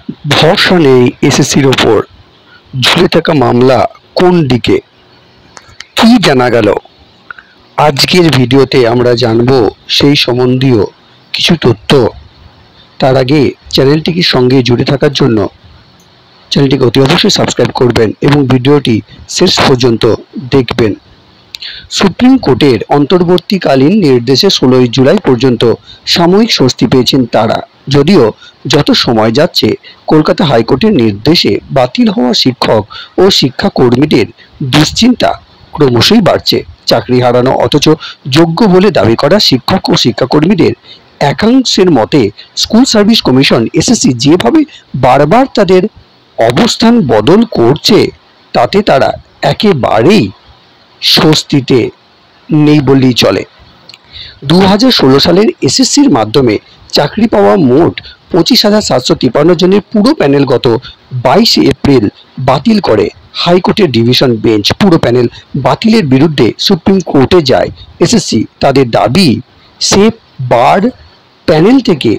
ভরসা নেই এসএসসির ওপর, ঝুলে থাকা মামলা কোন দিকে, কি জানা গেল? আজকের ভিডিওতে আমরা জানবো সেই সম্বন্ধীয় কিছু তথ্য। তার আগে চ্যানেলটিকে সঙ্গে জুড়ে থাকার জন্য চ্যানেলটিকে অতি অবশ্যই সাবস্ক্রাইব করবেন এবং ভিডিওটি শেষ পর্যন্ত দেখবেন। সুপ্রিম কোর্টের অন্তর্বর্তীকালীন নির্দেশে 16 জুলাই পর্যন্ত সাময়িক স্বস্তি পেয়েছেন তারা। যদিও যত সময় যাচ্ছে কলকাতা হাইকোর্টের নির্দেশে বাতিল হওয়া শিক্ষক ও শিক্ষাকর্মীদের দুশ্চিন্তা ক্রমশই বাড়ছে। চাকরি হারানো অথচ যোগ্য বলে দাবি করা শিক্ষক ও শিক্ষাকর্মীদের একাংশের মতে স্কুল সার্ভিস কমিশন এসএসসি যেভাবে বারবার তাদের অবস্থান বদল করছে তাতে তারা একেবারেই স্বস্তিতে নেই বললেই চলে। 2016 সালের এসএসসির মাধ্যমে চাকরি পাওয়া মোট 25,753 জনের পুরো প্যানেল গত 22 এপ্রিল বাতিল করে হাইকোর্টের ডিভিশন বেঞ্চ। পুরো প্যানেল বাতিলের বিরুদ্ধে সুপ্রিম কোর্টে যায় এসএসসি। তাদের দাবি, সেফ বার প্যানেল থেকে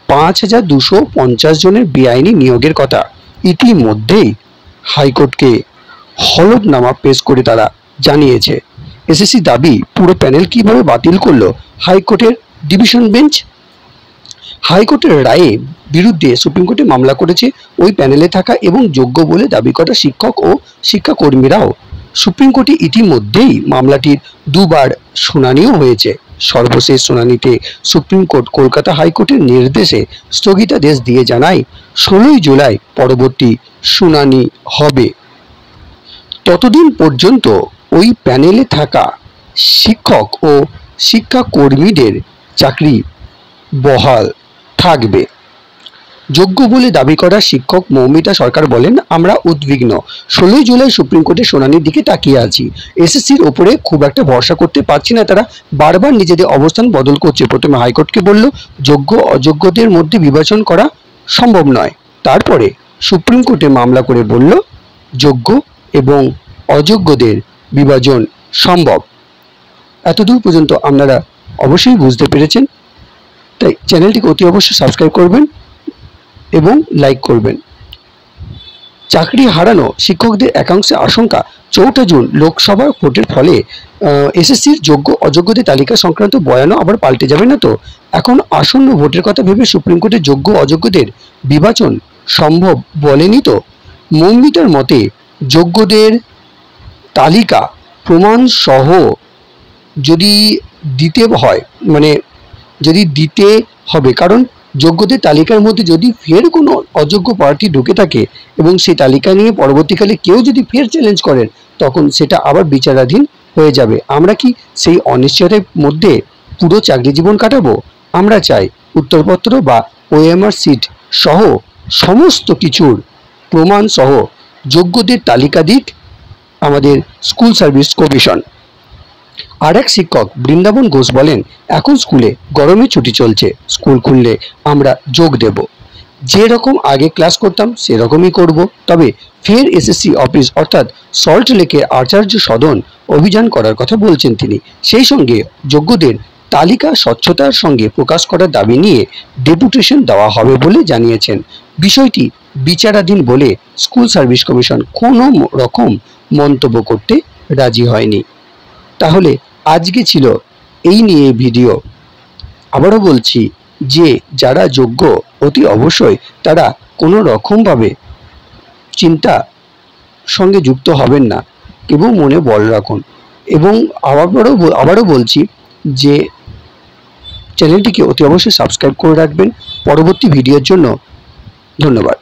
5,250 জনের বেআইনি নিয়োগের কথা ইতিমধ্যেই হাইকোর্টকে হলফনামা পেশ করে তারা জানিয়েছে। এসএসসি দাবি, পুরো প্যানেল কিভাবে বাতিল করলো হাইকোর্টের ডিভিশন বেঞ্চ? হাইকোর্টের রায়ে বিরুদ্ধে সুপ্রিম কোর্টে মামলা করেছে ওই প্যানেলে থাকা এবং যোগ্য বলে দাবি করা শিক্ষক ও শিক্ষাকর্মীরাও। সুপ্রিম কোর্টে ইতিমধ্যেই মামলাটির দুবার শুনানিও হয়েছে। সর্বশেষ শুনানিতে সুপ্রিম কোর্ট কলকাতা হাইকোর্টের নির্দেশে স্থগিতাদেশ দিয়ে জানায় 16 জুলাই পরবর্তী শুনানি হবে। ততদিন পর্যন্ত ওই প্যানেলে থাকা শিক্ষক ও শিক্ষাকর্মীদের চাকরি বহাল থাকবে। যোগ্য বলে দাবি করা শিক্ষক মৌমিতা সরকার বলেন, আমরা উদ্বিগ্ন। 16 জুলাই সুপ্রিম কোর্টের শুনানির দিকে তাকিয়ে আছি। এসএসসির ওপরে খুব একটা ভরসা করতে পারছি না, তারা বারবার নিজেদের অবস্থান বদল করছে। প্রথমে হাইকোর্টকে বলল যোগ্য অযোগ্যদের মধ্যে বিভাজন করা সম্ভব নয়, তারপরে সুপ্রিম কোর্টে মামলা করে বলল যোগ্য এবং অযোগ্যদের বিভাজন সম্ভব। এতদূর পর্যন্ত আপনারা অবশ্যই বুঝতে পেরেছেন, তাই চ্যানেলটিকে অতি অবশ্যই সাবস্ক্রাইব করবেন এবং লাইক করবেন। চাকরি হারানো শিক্ষকদের একাংশের আশঙ্কা, 4 জুন লোকসভা ভোটের ফলে এসএসসির যোগ্য অযোগ্যদের তালিকা সংক্রান্ত বয়ানও আবার পাল্টে যাবে না তো? এখন আসন্ন ভোটের কথা ভেবে সুপ্রিম কোর্টে যোগ্য অযোগ্যদের বিভাজন সম্ভব বলেনি তো? মৌমিতার মতে যোগ্যদের তালিকা প্রমাণ সহ যদি দিতে হয়, যদি দিতে হবে, কারণ যোগ্যদের তালিকার মধ্যে যদি ফের কোনো অযোগ্য প্রার্থী ঢুকে থাকে এবং সেই তালিকা নিয়ে পরবর্তীকালে কেউ যদি ফের চ্যালেঞ্জ করেন তখন সেটা আবার বিচারাধীন হয়ে যাবে। আমরা কি সেই অনিশ্চয়তার মধ্যে পুরো চাকরি জীবন কাটাবো? আমরা চাই উত্তরপত্র বা ওএমআর সিট সহ সমস্ত কিছুর প্রমাণ সহ যোগ্যদের তালিকা দিক আমাদের স্কুল সার্ভিস কমিশন। আর এক শিক্ষক বৃন্দাবন ঘোষ বলেন, এখন স্কুলে গরমে ছুটি চলছে, স্কুল খুললে আমরা যোগ দেব। যেরকম আগে ক্লাস করতাম সেরকমই করব, তবে ফের এসএসসি অফিস অর্থাৎ সল্ট লেকের আচার্য সদন অভিযান করার কথা বলছেন তিনি। সেই সঙ্গে যোগ্যদের তালিকা স্বচ্ছতার সঙ্গে প্রকাশ করার দাবি নিয়ে ডেপুটেশন দেওয়া হবে বলে জানিয়েছেন। বিষয়টি বিচারাধীন বলে স্কুল সার্ভিস কমিশন কোনো রকম মন্তব্য করতে রাজি হয়নি। তাহলে আজকে ছিল এই নিয়ে ভিডিও। আবারও বলছি যে যারা যোগ্য অতি অবশ্যই তারা কোনো রকমভাবে চিন্তা সঙ্গে যুক্ত হবেন না এবং মনে বল রাখুন। এবং আবারও বলছি যে চ্যানেলটিকে অতি অবশ্যই সাবস্ক্রাইব করে রাখবেন পরবর্তী ভিডিওর জন্য। ধন্যবাদ।